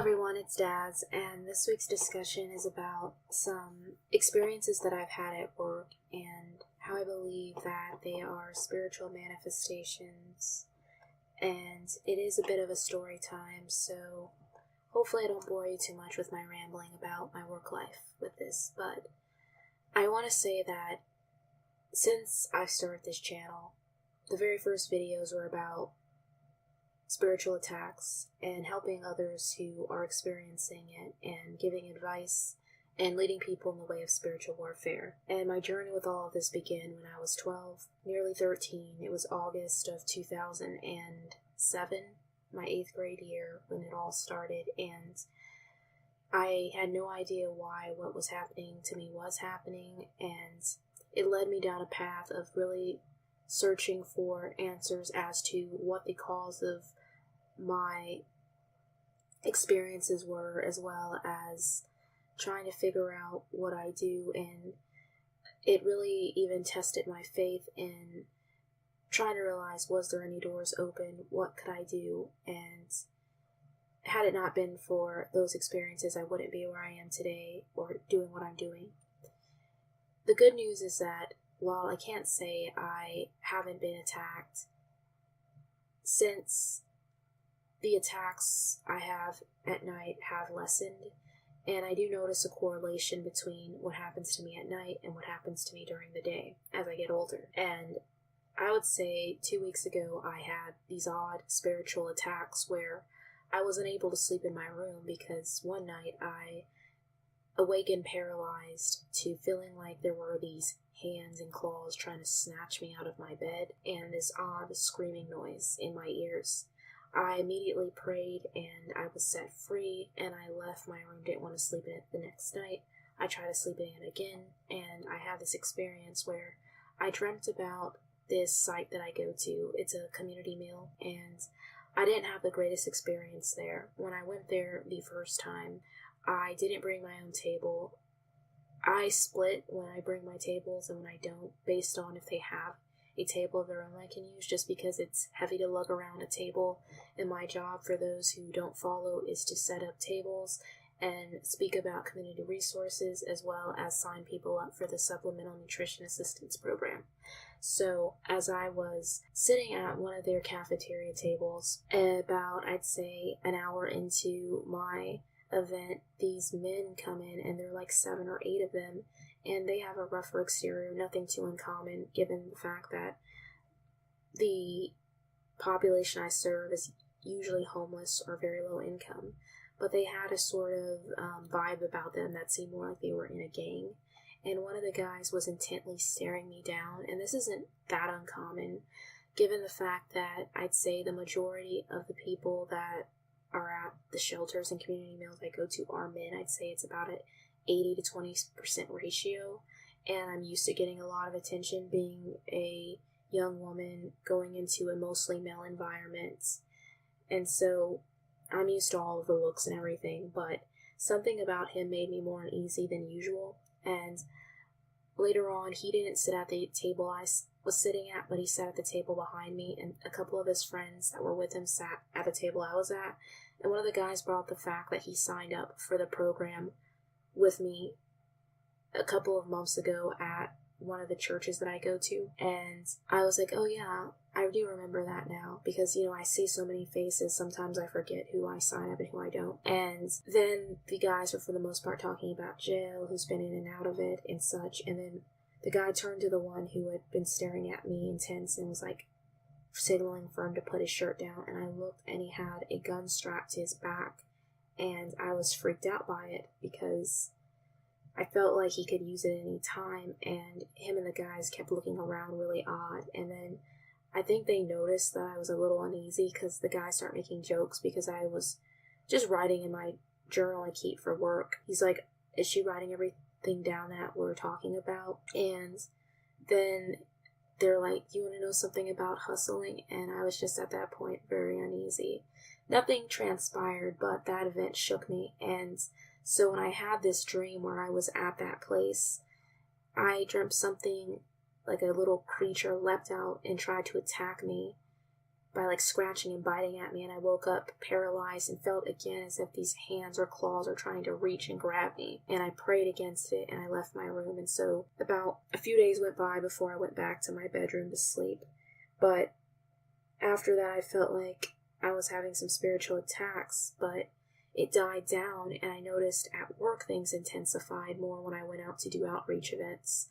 everyone, it's Daz, and this week's discussion is about some experiences that I've had at work and how I believe that they are spiritual manifestations, and it is a bit of a story time, so hopefully I don't bore you too much with my rambling about my work life with this, but I want to say that since I started this channel, the very first videos were about spiritual attacks and helping others who are experiencing it and giving advice and leading people in the way of spiritual warfare. And my journey with all of this began when I was 12, nearly 13. It was August of 2007, my 8th grade year, when it all started, and I had no idea why what was happening to me was happening, and it led me down a path of really searching for answers as to what the cause of my experiences were, as well as trying to figure out what I do, and it really even tested my faith in trying to realize, was there any doors open, what could I do, and had it not been for those experiences, I wouldn't be where I am today or doing what I'm doing. The good news is that while I can't say I haven't been attacked, since the attacks I have at night have lessened, and I do notice a correlation between what happens to me at night and what happens to me during the day as I get older. And I would say 2 weeks ago I had these odd spiritual attacks where I wasn't able to sleep in my room because one night I awakened paralyzed to feeling like there were these hands and claws trying to snatch me out of my bed, and this odd screaming noise in my ears. I immediately prayed and I was set free, and I left my room, didn't want to sleep in it the next night. I tried to sleep in it again, and I had this experience where I dreamt about this site that I go to. It's a community meal, and I didn't have the greatest experience there. When I went there the first time, I didn't bring my own table. I split when I bring my tables and when I don't, based on if they have a table of their own I can use, just because it's heavy to lug around a table, and my job, for those who don't follow, is to set up tables and speak about community resources, as well as sign people up for the Supplemental Nutrition Assistance Program. So as I was sitting at one of their cafeteria tables, about, I'd say, an hour into my event, these men come in, and there are like 7 or 8 of them, and they have a rougher exterior, nothing too uncommon given the fact that the population I serve is usually homeless or very low income, but they had a sort of vibe about them that seemed more like they were in a gang. And one of the guys was intently staring me down, and this isn't that uncommon given the fact that I'd say the majority of the people that are at the shelters and community meals I go to are men. I'd say it's about an 80 to 20% ratio, and I'm used to getting a lot of attention being a young woman going into a mostly male environment, and so I'm used to all of the looks and everything, but something about him made me more uneasy than usual. And later on, he didn't sit at the table I was sitting at, but he sat at the table behind me, and a couple of his friends that were with him sat at the table I was at. And one of the guys brought up the fact that he signed up for the program with me a couple of months ago at one of the churches that I go to. And I was like, oh yeah, I do remember that now, because, I see so many faces, sometimes I forget who I sign up and who I don't. And then the guys were for the most part talking about jail, who's been in and out of it and such. And then the guy turned to the one who had been staring at me intense and was like signaling for him to put his shirt down, and I looked and he had a gun strapped to his back, and I was freaked out by it because I felt like he could use it at any time, and him and the guys kept looking around really odd. And then I think they noticed that I was a little uneasy because the guys started making jokes because I was just writing in my journal I keep for work. He's like, is she writing everything down that we're talking about? And then they're like, do you want to know something about hustling? And I was just at that point very uneasy. Nothing transpired, but that event shook me. And so when I had this dream where I was at that place, I dreamt something like a little creature leapt out and tried to attack me by like scratching and biting at me, and I woke up paralyzed and felt again as if these hands or claws are trying to reach and grab me. And I prayed against it and I left my room. And so about a few days went by before I went back to my bedroom to sleep. But after that, I felt like I was having some spiritual attacks, but it died down, and I noticed at work things intensified more when I went out to do outreach events.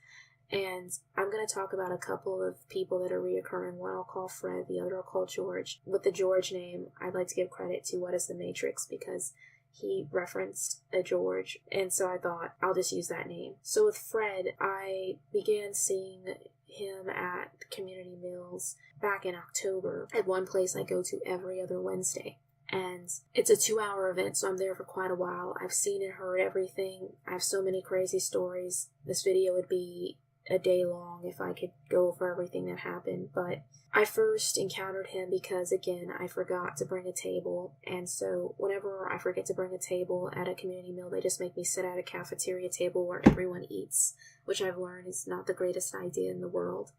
And I'm going to talk about a couple of people that are reoccurring. One I'll call Fred, the other I'll call George. With the George name, I'd like to give credit to What is the Matrix, because he referenced a George, and so I thought I'll just use that name. So with Fred, I began seeing him at community meals back in October at one place I go to every other Wednesday. And it's a 2-hour event, so I'm there for quite a while. I've seen and heard everything. I have so many crazy stories. This video would be a day long if I could go over everything that happened. But I first encountered him because, again, I forgot to bring a table. And so whenever I forget to bring a table at a community meal, they just make me sit at a cafeteria table where everyone eats, which I've learned is not the greatest idea in the world.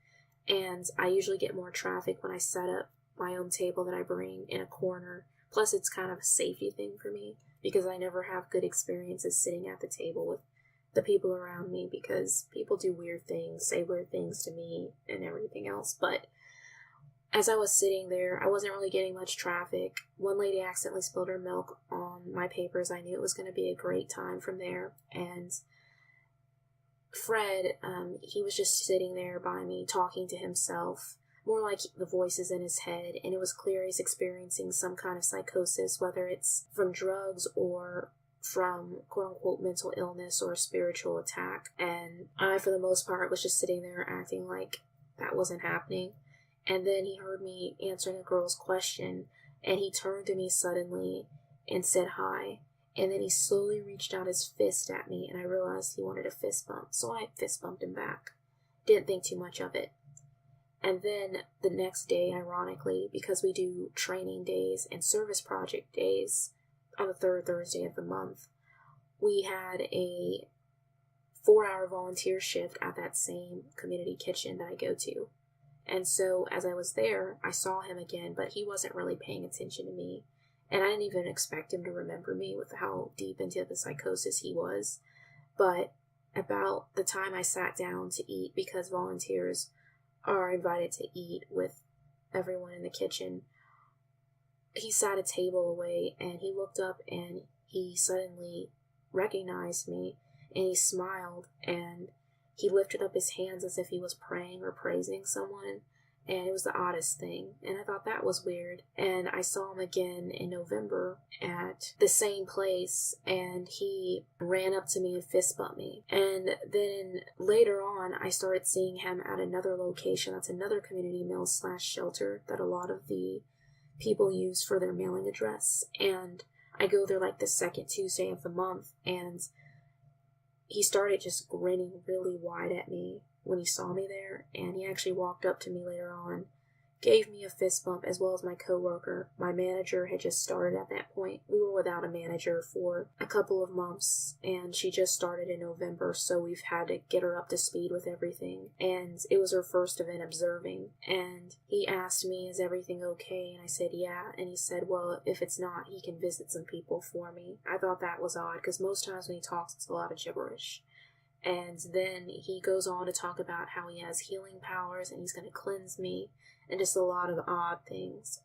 And I usually get more traffic when I set up my own table that I bring in a corner. Plus, it's kind of a safety thing for me because I never have good experiences sitting at the table with the people around me, because people do weird things, say weird things to me and everything else. But as I was sitting there, I wasn't really getting much traffic. One lady accidentally spilled her milk on my papers. I knew it was going to be a great time from there. And Fred, he was just sitting there by me talking to himself, more like the voices in his head, and it was clear he's experiencing some kind of psychosis, whether it's from drugs or from quote-unquote mental illness or a spiritual attack. And I, for the most part, was just sitting there acting like that wasn't happening. And then he heard me answering a girl's question, and he turned to me suddenly and said hi. And then he slowly reached out his fist at me, and I realized he wanted a fist bump, so I fist bumped him back. Didn't think too much of it. And then the next day, ironically, because we do training days and service project days on the third Thursday of the month, we had a 4-hour volunteer shift at that same community kitchen that I go to. And so as I was there, I saw him again, but he wasn't really paying attention to me. And I didn't even expect him to remember me with how deep into the psychosis he was. But about the time I sat down to eat, because volunteers are invited to eat with everyone in the kitchen, he sat a table away and he looked up and he suddenly recognized me, and he smiled and he lifted up his hands as if he was praying or praising someone. And it was the oddest thing. And I thought that was weird. And I saw him again in November at the same place, and he ran up to me and fist bumped me. And then later on, I started seeing him at another location. That's another community meal / shelter that a lot of the people use for their mailing address. And I go there like the second Tuesday of the month, and he started just grinning really wide at me when he saw me there, and he actually walked up to me later on, gave me a fist bump, as well as my coworker. My manager had just started at that point. We were without a manager for a couple of months, and she just started in November, so we've had to get her up to speed with everything. And it was her first event observing, and he asked me, is everything okay? And I said, yeah. And he said, well, if it's not, he can visit some people for me. I thought that was odd, because most times when he talks, it's a lot of gibberish. And then he goes on to talk about how he has healing powers and he's going to cleanse me, and just a lot of odd things.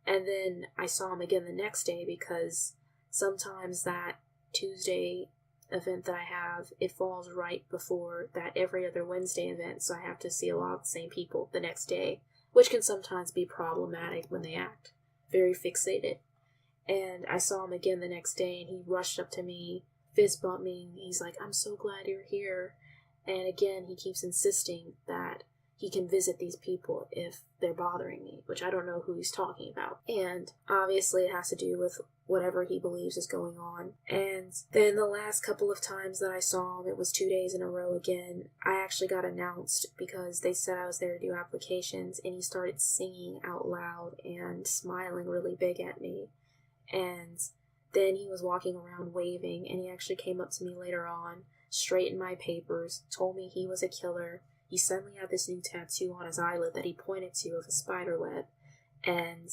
And then I saw him again the next day, because sometimes that Tuesday event that I have, it falls right before that every other Wednesday event, so I have to see a lot of the same people the next day, which can sometimes be problematic when they act very fixated. And I saw him again the next day, and he rushed up to me, fist bumped me. He's like, I'm so glad you're here. And again, he keeps insisting that he can visit these people if they're bothering me, which I don't know who he's talking about. And obviously it has to do with whatever he believes is going on. And then the last couple of times that I saw him, it was 2 days in a row again, I actually got announced because they said I was there to do applications, and he started singing out loud and smiling really big at me. And then he was walking around waving, and he actually came up to me later on, straightened my papers, told me he was a killer. He suddenly had this new tattoo on his eyelid that he pointed to of a spider web, And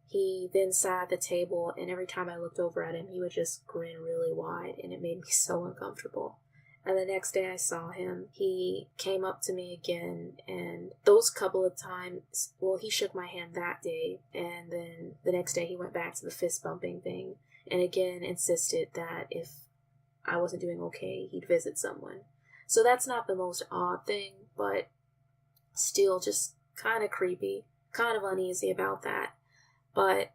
he then sat at the table, and every time I looked over at him, he would just grin really wide, and it made me so uncomfortable. And the next day I saw him, he came up to me again, and those couple of times, well, he shook my hand that day, and then the next day he went back to the fist bumping thing, and again insisted that if I wasn't doing okay, he'd visit someone. So that's not the most odd thing, but still just kind of creepy, kind of uneasy about that. But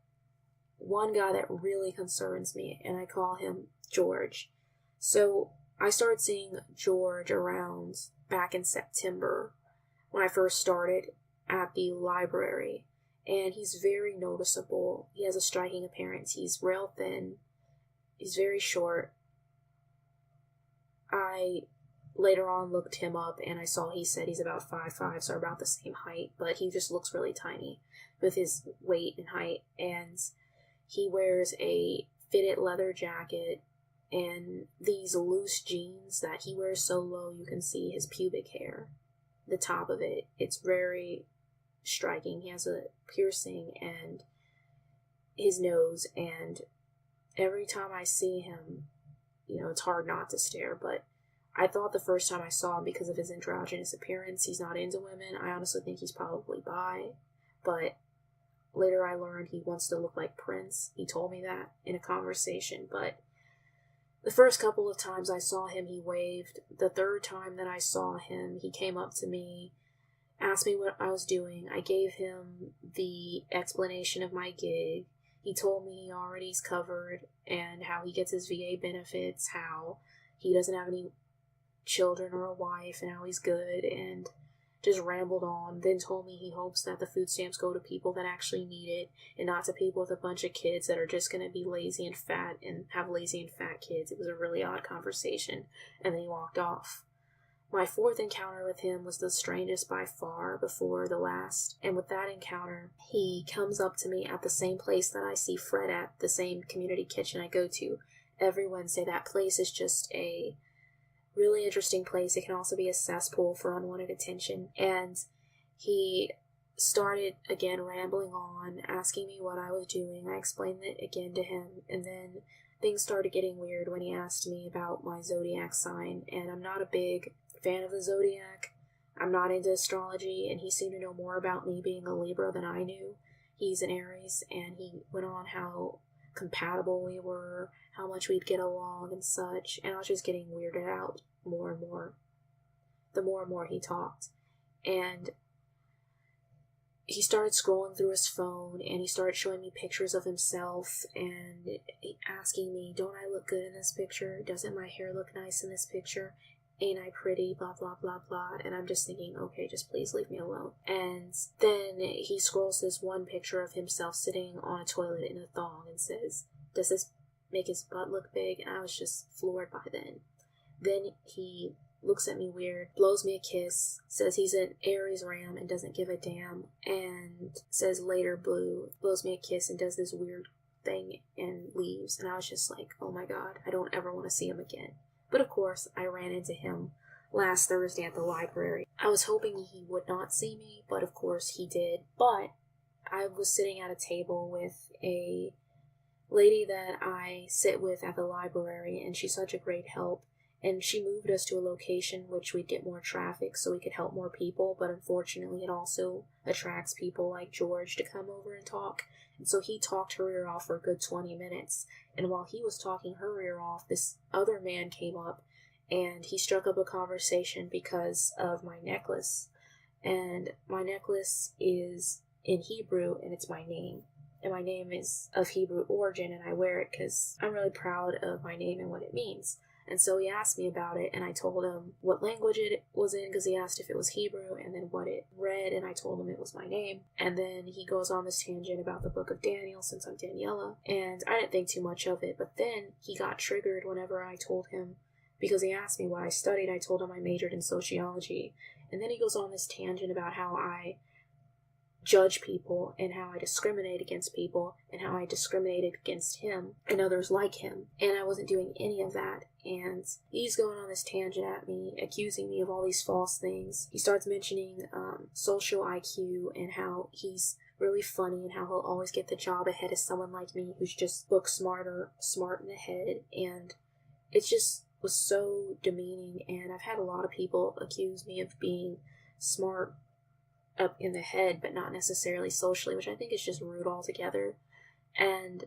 one guy that really concerns me, and I call him George. So I started seeing George around back in September when I first started at the library, and he's very noticeable. He has a striking appearance. He's real thin. He's very short. I later on looked him up, and I saw he said he's about 5'5", so about the same height, but he just looks really tiny with his weight and height. And he wears a fitted leather jacket and these loose jeans that he wears so low you can see his pubic hair, the top of it. It's very striking. He has a piercing and his nose, and every time I see him, it's hard not to stare. But I thought the first time I saw him, because of his androgynous appearance, he's not into women. I honestly think he's probably bi, but later I learned he wants to look like Prince. He told me that in a conversation, but the first couple of times I saw him, he waved. The third time that I saw him, he came up to me, asked me what I was doing. I gave him the explanation of my gig. He told me he already's covered and how he gets his VA benefits, how he doesn't have any children or a wife, and how he's good, and just rambled on. Then told me he hopes that the food stamps go to people that actually need it, and not to people with a bunch of kids that are just going to be lazy and fat and have lazy and fat kids. It was a really odd conversation, and then he walked off. My fourth encounter with him was the strangest by far before the last, and with that encounter, he comes up to me at the same place that I see Fred at, the same community kitchen I go to every Wednesday. That place is just a really interesting place. It can also be a cesspool for unwanted attention. And he started again rambling on, asking me what I was doing. I explained it again to him, and then things started getting weird when he asked me about my zodiac sign. And I'm not a big fan of the zodiac. I'm not into astrology, and he seemed to know more about me being a Libra than I knew. He's an Aries, and he went on how compatible we were, how much we'd get along and such, and I was just getting weirded out more and more the more and more he talked. And he started scrolling through his phone, and he started showing me pictures of himself and asking me, don't I look good in this picture? Doesn't my hair look nice in this picture? Ain't I pretty? Blah, blah, blah, blah. And I'm just thinking, okay, just please leave me alone. And then he scrolls this one picture of himself sitting on a toilet in a thong and says, does this make his butt look big? And I was just floored by then. Then he looks at me weird, blows me a kiss, says he's an Aries ram and doesn't give a damn, and says later blue, blows me a kiss and does this weird thing and leaves. And I was just like, oh my god, I don't ever want to see him again. But of course, I ran into him last Thursday at the library. I was hoping he would not see me, but of course he did. But I was sitting at a table with a lady that I sit with at the library, and she's such a great help. And she moved us to a location which we'd get more traffic so we could help more people, but unfortunately it also attracts people like George to come over and talk. And so he talked her ear off for a good 20 minutes. And while he was talking her ear off, this other man came up and he struck up a conversation because of my necklace. And my necklace is in Hebrew, and it's my name. And my name is of Hebrew origin, and I wear it because I'm really proud of my name and what it means. And so he asked me about it, and I told him what language it was in, because he asked if it was Hebrew, and then what it read, and I told him it was my name. And then he goes on this tangent about the book of Daniel, since I'm Daniela, and I didn't think too much of it. But then he got triggered whenever I told him, because he asked me what I studied. I told him I majored in sociology. And then he goes on this tangent about how I judge people and how I discriminate against people and how I discriminated against him and others like him, and I wasn't doing any of that. And he's going on this tangent at me, accusing me of all these false things. He starts mentioning social IQ and how he's really funny and how he'll always get the job ahead of someone like me who's just book smart in the head. And it just was so demeaning. And I've had a lot of people accuse me of being smart up in the head, but not necessarily socially, which I think is just rude altogether. And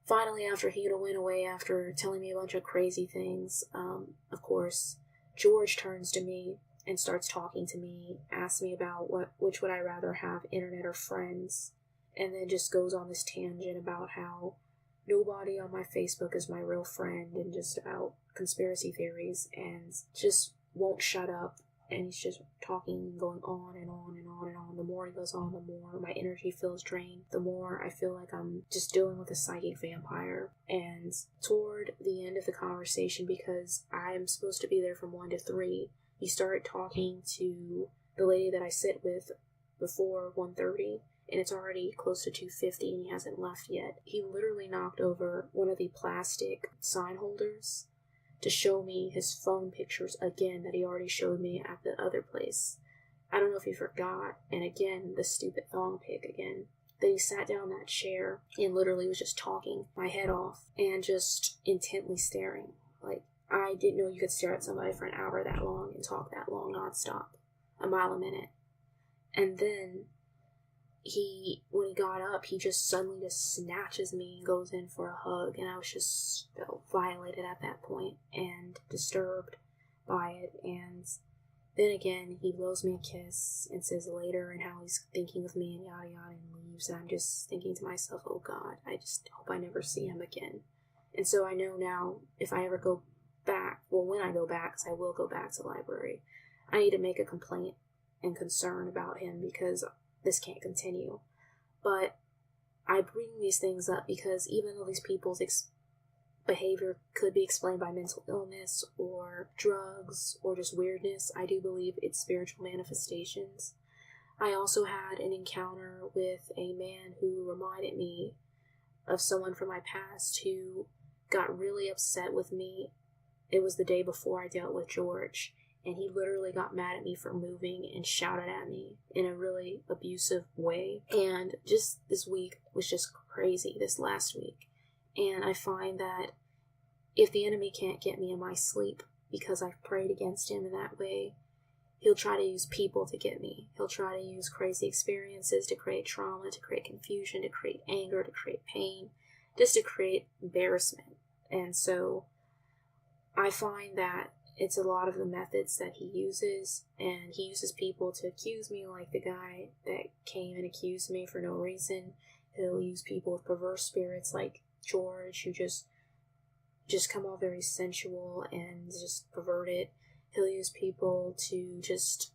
finally, after he went away, after telling me a bunch of crazy things, of course, George turns to me and starts talking to me, asks me about which would I rather have, internet or friends, and then just goes on this tangent about how nobody on my Facebook is my real friend, and just about conspiracy theories, and just won't shut up. And he's just talking and going on and on and on and on. The more he goes on, the more my energy feels drained. The more I feel like I'm just dealing with a psychic vampire. And toward the end of the conversation, because I'm supposed to be there from 1 to 3, he started talking to the lady that I sit with before 1:30, and it's already close to 2:50 and he hasn't left yet. He literally knocked over one of the plastic sign holders to show me his phone pictures again that he already showed me at the other place. I don't know if he forgot, and again, the stupid thong pic again. Then he sat down in that chair and literally was just talking my head off and just intently staring. Like, I didn't know you could stare at somebody for an hour that long and talk that long nonstop, a mile a minute. And then when he got up, he just suddenly just snatches me and goes in for a hug, and I was just felt violated at that point and disturbed by it. And then again, he blows me a kiss and says later and how he's thinking of me and yada yada, and leaves. And I'm just thinking to myself, oh God, I just hope I never see him again. And so I know now, if I ever go back, well, when I go back, because I will go back to the library, I need to make a complaint and concern about him, because this can't continue. But I bring these things up because even though these people's behavior could be explained by mental illness or drugs or just weirdness, I do believe it's spiritual manifestations. I also had an encounter with a man who reminded me of someone from my past who got really upset with me. It was the day before I dealt with George, and he literally got mad at me for moving and shouted at me in a really abusive way. And just this week was just crazy, this last week. And I find that if the enemy can't get me in my sleep because I've prayed against him in that way, he'll try to use people to get me. He'll try to use crazy experiences to create trauma, to create confusion, to create anger, to create pain, just to create embarrassment. And so I find that it's a lot of the methods that he uses, and he uses people to accuse me, like the guy that came and accused me for no reason. He'll use people with perverse spirits like George, who just come off very sensual and just perverted. He'll use people to just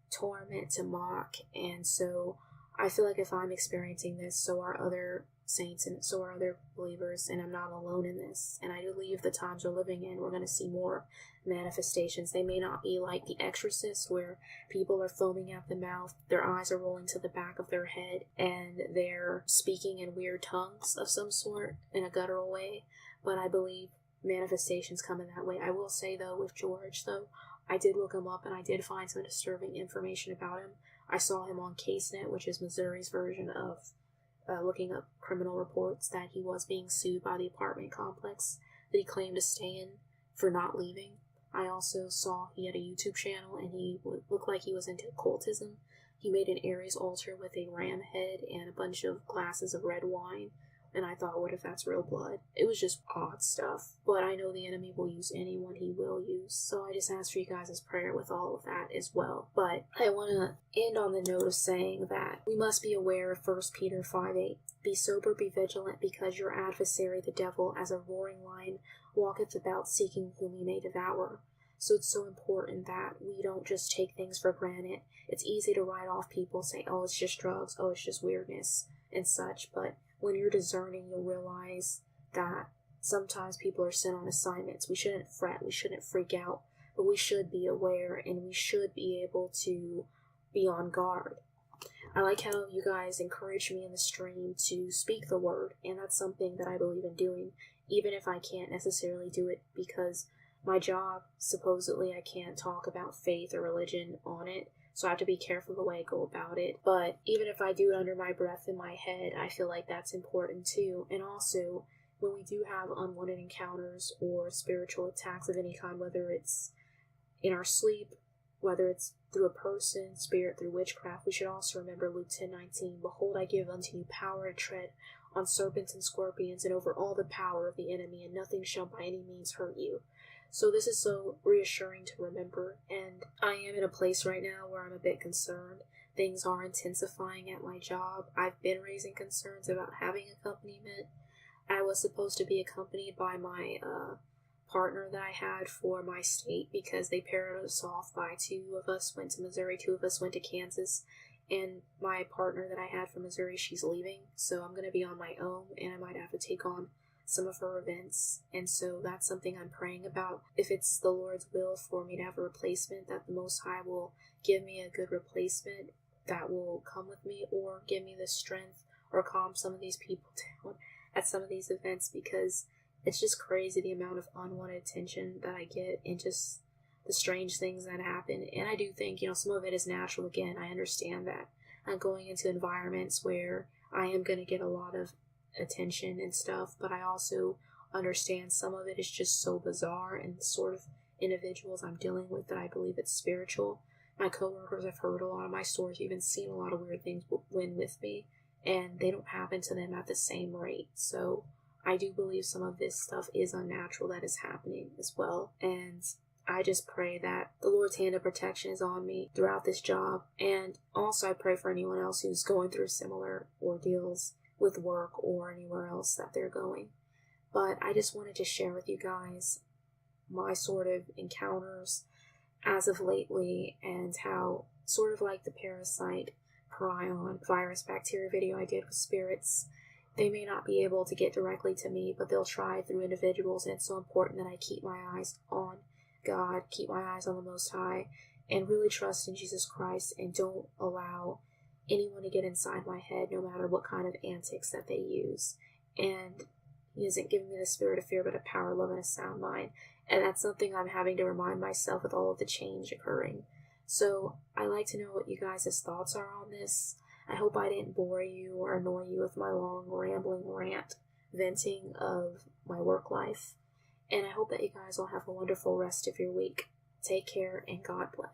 torment, to mock. And so I feel like if I'm experiencing this, so are other saints and so are other believers, and I'm not alone in this. And I believe the times we're living in, we're going to see more manifestations. They may not be like The Exorcist, where people are foaming at the mouth, their eyes are rolling to the back of their head, and they're speaking in weird tongues of some sort in a guttural way. But I believe manifestations come in that way. I will say though, with George though, I did look him up and I did find some disturbing information about him. I saw him on CaseNet, which is Missouri's version of looking up criminal reports, that he was being sued by the apartment complex that he claimed to stay in for not leaving. I also saw he had a YouTube channel, and he looked like he was into occultism. He made an Aries altar with a ram head and a bunch of glasses of red wine, and I thought, what if that's real blood? It was just odd stuff, but I know the enemy will use anyone he will use, so I just ask for you guys' prayer with all of that as well. But I want to end on the note of saying that we must be aware of 1 Peter 5:8. Be sober, be vigilant, because your adversary, the devil, as a roaring lion, walketh about seeking whom he may devour. So it's so important that we don't just take things for granted. It's easy to write off people, say, oh, it's just drugs, oh, it's just weirdness, and such, but when you're discerning, you'll realize that sometimes people are sent on assignments. We shouldn't fret, we shouldn't freak out, but we should be aware, and we should be able to be on guard. I like how you guys encourage me in the stream to speak the word, and that's something that I believe in doing, even if I can't necessarily do it because my job, supposedly I can't talk about faith or religion on it, So I have to be careful the way I go about it. But even if I do it under my breath in my head, I feel like that's important too. And also, when we do have unwanted encounters or spiritual attacks of any kind, whether it's in our sleep, whether it's through a person, spirit, through witchcraft, we should also remember Luke 10:19, "Behold, I give unto you power to tread on serpents and scorpions, and over all the power of the enemy, and nothing shall by any means hurt you." So this is so reassuring to remember, and I am in a place right now where I'm a bit concerned. Things are intensifying at my job. I've been raising concerns about having accompaniment. I was supposed to be accompanied by my partner that I had for my state, because they paired us off by 2 of us went to Missouri, 2 of us went to Kansas, and my partner that I had from Missouri, she's leaving, so I'm going to be on my own, and I might have to take on some of her events, and so that's something I'm praying about. If it's the Lord's will for me to have a replacement, that the Most High will give me a good replacement that will come with me, or give me the strength, or calm some of these people down at some of these events, because it's just crazy the amount of unwanted attention that I get, and just the strange things that happen. And I do think, some of it is natural. Again, I understand that I'm going into environments where I am going to get a lot of attention and stuff, but I also understand some of it is just so bizarre, and the sort of individuals I'm dealing with, that I believe it's spiritual. My coworkers have heard a lot of my stories, even seen a lot of weird things when with me, and they don't happen to them at the same rate. So I do believe some of this stuff is unnatural that is happening as well, and I just pray that the Lord's hand of protection is on me throughout this job. And also I pray for anyone else who's going through similar ordeals with work or anywhere else that they're going. But I just wanted to share with you guys my sort of encounters as of lately, and how, sort of like the parasite prion virus bacteria video I did with spirits, they may not be able to get directly to me, but they'll try through individuals, and it's so important that I keep my eyes on God, keep my eyes on the Most High, and really trust in Jesus Christ, and don't allow anyone to get inside my head, no matter what kind of antics that they use. And He isn't giving me the spirit of fear, but a power, love, and a sound mind. And that's something I'm having to remind myself with all of the change occurring. So I like to know what you guys' thoughts are on this. I hope I didn't bore you or annoy you with my long rambling rant venting of my work life. And I hope that you guys all have a wonderful rest of your week. Take care, and God bless.